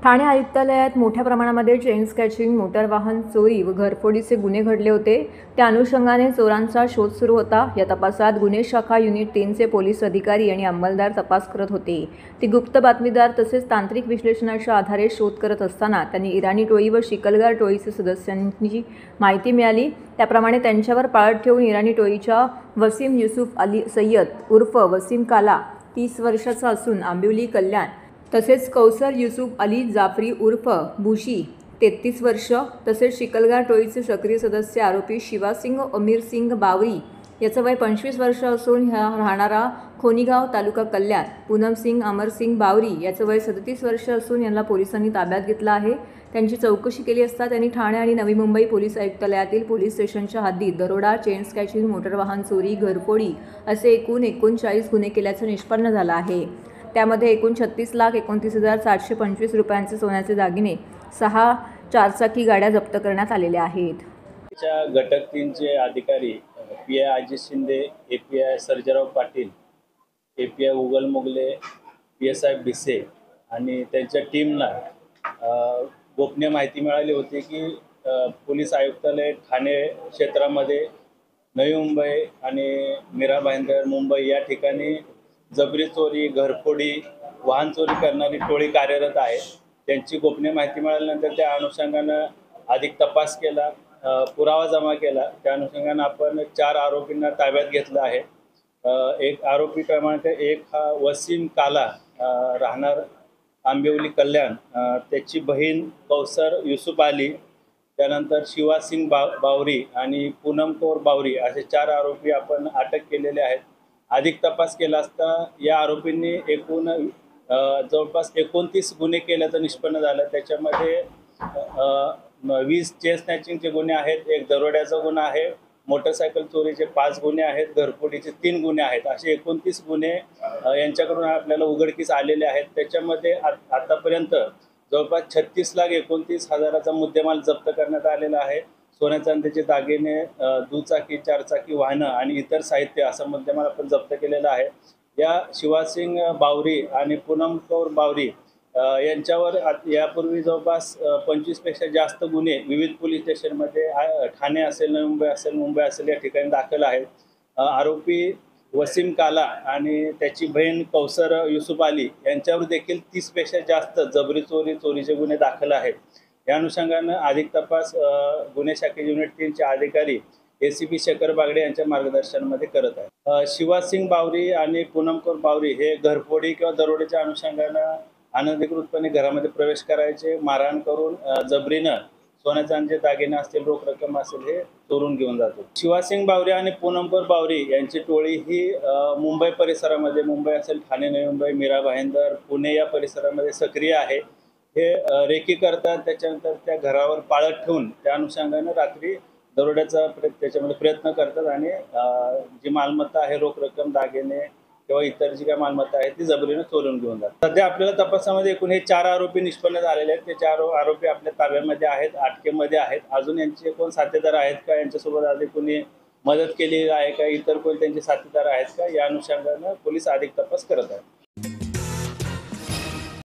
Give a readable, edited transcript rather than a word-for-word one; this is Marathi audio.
ठाणे आयुक्तालयात मोठ्या प्रमाणामध्ये चेन स्नॅचिंग, मोटार वाहन चोरी व घरफोडीचे गुन्हे घडले होते। त्या अनुषंगाने चोरांचा शोध सुरू होता। या तपासात गुन्हे शाखा युनिट 3 चे पोलीस अधिकारी आणि अंमलदार तपास करत होते। ती गुप्त बातमीदार तसेच तांत्रिक विश्लेषणाच्या आधारे शोध करत असताना त्यांनी इराणी टोळी व शिकलगार टोळीचे सदस्यांची माहिती मिळाली। त्याप्रमाणे त्यांच्यावर पाळत ठेवून इराणी टोळीच्या वसीम युसुफ अली सय्यद उर्फ वसीम काला 30 वर्षाचा असून आंबिवली कल्याण तसेच कौसर युसुफ अली जाफरी उर्फ बुशी 33 वर्ष तसेच शिकलगार टोळीचे सक्रिय सदस्य आरोपी शिवासिंग अमीरसिंग बावरी याचं वय 25 वर्ष असून राहणारा खोनीगाव तालुका कल्याण, पूनमसिंग अमरसिंग बावरी याचं वय 37 वर्ष असून यांना पोलिसांनी ताब्यात घेतलं आहे। त्यांची चौकशी केली असता त्यांनी ठाणे आणि नवी मुंबई पोलीस आयुक्तालयातील पोलीस स्टेशनच्या हद्दीत दरोडा, चेन स्नॅचिंग, मोटार वाहन चोरी, घरफोडी असे एकूण 39 गुन्हे केल्याचं निष्पन्न झालं आहे। त्यामध्ये एकूण 36,29,725 रुपयांचे सोन्याचे दागिने, 6 चारचाकी गाड्या जप्त करण्यात आलेल्या आहेत। घटक 3 चे अधिकारी PI Ajit Shinde, API Sarjerao Patil, API उगल मोगले, पीएसआय भिसे आणि त्यांच्या टीमला गोपनीय माहिती मिळाली होती की पोलीस आयुक्तालय ठाणे क्षेत्रामध्ये नवी मुंबई आणि मीरा भाईंदर मुंबई या ठिकाणी जबरी चोरी, घरफोडी, वाहन चोरी करणारी टोळी कार्यरत आहे। त्यांची गोपनीय माहिती मिळाल्यानंतर त्या अनुषंगानं अधिक तपास केला, पुरावा जमा केला। त्या अनुषंगानं आपण 4 आरोपींना ताब्यात घेतलं आहे। एक आरोपी क्रमांक 1 हा वसीम काला, राहणार आंबिवली कल्याण, त्याची बहीण कौसर युसुफ अली, त्यानंतर शिवासिंग बावरी आणि पूनम कौर बावरी असे 4 आरोपी आपण अटक केलेले आहेत। अधिक तपास केला असता या आरोपींनी एकूण जवळपास 29 गुन्हे केल्याचं निष्पन्न झालं। त्याच्यामध्ये 20 चेन स्नॅचिंगचे गुन्हे आहेत, 1 दरोड्याचा गुन्हा आहे, मोटरसायकल चोरीचे 5 गुन्हे आहेत, घरफोडीचे 3 गुन्हे आहेत, असे 29 गुन्हे यांच्याकडून आपल्याला उघडकीस आलेले आहेत। त्याच्यामध्ये आतापर्यंत जवळपास 36,29,000चा मुद्देमाल जप्त करण्यात आलेला आहे। सोन्या चांदीचे दागिने, दुचाकी, चारचाकी वाहनं आणि इतर साहित्य असं मुद्देमाल आपण जप्त केलेलं आहे। या शिवासिंग बावरी आणि पूनम कौर बावरी यांच्यावर यापूर्वी जवळपास 25 पेक्षा जास्त गुन्हे विविध पोलीस स्टेशनमध्ये ठाणे असेल, नवी मुंबई असेल, मुंबई असेल या ठिकाणी दाखल आहेत। आरोपी वसीम काला आणि त्याची बहीण कौसर युसुफ अली यांच्यावर देखील 30 पेक्षा जास्त जबरी चोरी, चोरीचे गुन्हे दाखल आहेत। या अनुषंगानं अधिक तपास गुन्हे शाखे युनिट 3 चे अधिकारी एसीपी शेखर बागडे यांच्या मार्गदर्शनामध्ये करत आहेत। शिवासिंग बावरी आणि पूनम कौर बावरी हे घरफोडी किंवा दरोड्याच्या अनुषंगानं अनधिकृतपणे घरामध्ये प्रवेश करायचे, मारहाण करून जबरीनं सोन्या चांदीचे दागिने असतील, रोख रक्कम असेल हे चोरून घेऊन जातो। शिवासिंग बावरी आणि पूनम कौर बावरी यांची टोळी ही मुंबई परिसरामध्ये, मुंबई असेल, ठाणे, नवी मुंबई, मीरा भाईंदर, पुणे या परिसरामध्ये सक्रिय आहे। हे रेकी करतात, त्याच्यानंतर त्या घरावर पाळत ठेवून त्या अनुषंगानं रात्री दरोड्याचा त्याच्यामध्ये प्रयत्न करतात आणि जी मालमत्ता आहे, रोख रक्कम, दागिने किंवा इतर जी काही मालमत्ता आहे ती जबरीनं चोरून घेऊन जातात। सध्या आपल्याला तपासामध्ये एकूण हे 4 आरोपी निष्पन्न झालेले आहेत। ते 4 आरोपी आपल्या ताब्यामध्ये आहेत, अटकेमध्ये आहेत। अजून यांचे कोण साथीदार आहेत का, यांच्यासोबत आधी कोणी मदत केली आहे का, इतर कोण त्यांचे साथीदार आहेत का, या अनुषंगानं पोलीस अधिक तपास करत आहेत।